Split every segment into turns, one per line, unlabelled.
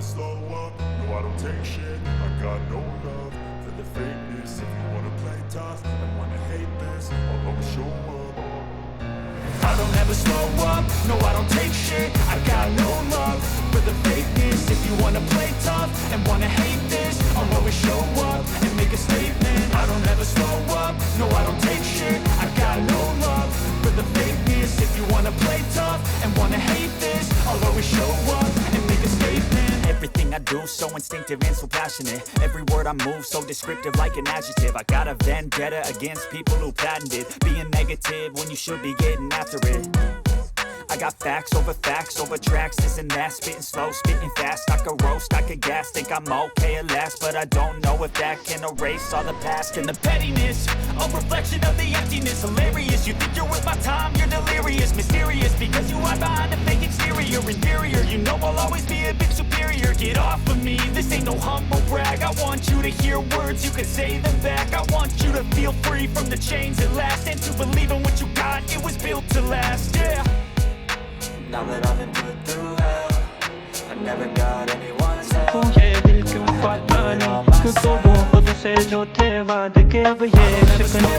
slow up, no I don't take shit. I got no love for the fakeness. If you wanna play tough and wanna hate this, I'll always show up. I don't ever slow up, no I don't take shit. I got no love for the fakeness. If you wanna play tough and wanna hate this, I'll always show up and make a statement. I don't ever slow up, no I don't take shit. I got no love for the fakeness. If you wanna play tough and wanna hate this, I'll always show up and make a statement. Everything I do so instinctive and so passionate. Every word I move so descriptive like an adjective. I got a vendetta against people who patented being negative when you should be getting after it. I got facts over tracks, this and that. Spitting slow, spitting fast. I could roast, I could gas. Think I'm okay at last, but I don't know if that can erase all the past. And the pettiness, a reflection of the emptiness. Hilarious, you think you're worth my time, you're delirious. Mysterious, because you hide behind a fake exterior. Inferior, you know I'll always be a bit superior. Get off of me, this ain't no humble brag. I want you to hear words, you can say them back. I want you to feel free from the chains at last, and to believe in what you got, it was built to last, yeah. Now that I've been put through hell, I never got anyone's help.
मुझे दिल क्यों पता नहीं क्यों तो वो खुद से जो थे वादे के अब ये शिकने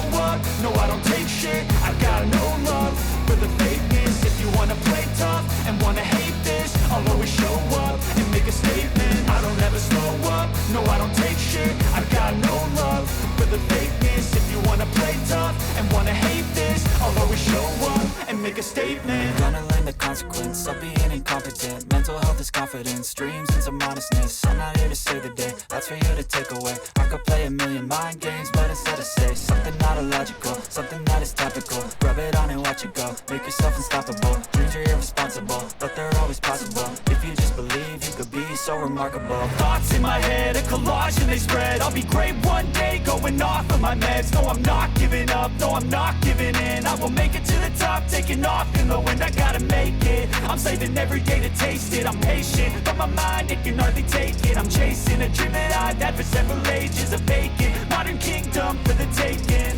No, I don't take shit. I got no love for the fakeness. If you wanna play tough and wanna hate this, I'll always show up and make a statement. I don't ever slow up. No, I don't take shit. I got no love for the fakeness. If you wanna play tough and wanna hate this, I'll always show up and make a statement. Gonna learn the consequence of being incompetent. Mental health is confidence, dreams and some honestness. I'm not here to save the day, that's for you to take away. I could play a million mind games, but instead I say something not illogical, something that is topical. Rub it on and watch it go, make yourself unstoppable. Dreams are irresponsible, but they're always possible. If you just believe, you could be so remarkable. Thoughts in my head, a collage and they spread. I'll be great one day, going off of my meds. No, I'm not giving up, no, I'm not giving in. I will make it to the top, taking off in the wind. I gotta make it, I'm saving every day to taste it. I'm patient, but my mind, it can hardly take it. I'm chasing a dream that I've had for several ages. A vacant, modern kingdom for the taking.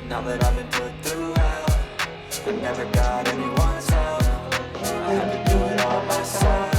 Now that I've been put through hell, I never got anyone's help. I had to do it all myself.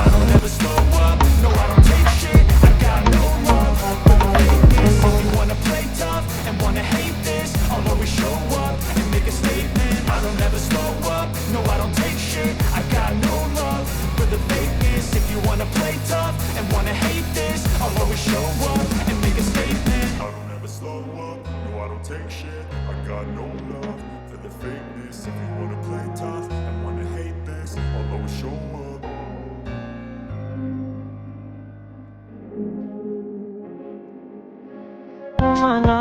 I don't ever slow up, no I don't take shit. I got no love for the fakeness. If you wanna play tough and wanna hate this, I'll always show up and make a statement. I don't ever slow up, no I don't take shit. I got no love for the fakeness. If you wanna play tough and wanna hate this, I'll always show up and make a statement. I don't ever slow up, no I don't take shit. I got no love for the fakeness. If you wanna play tough and wanna hate this, I'll always show up.
माना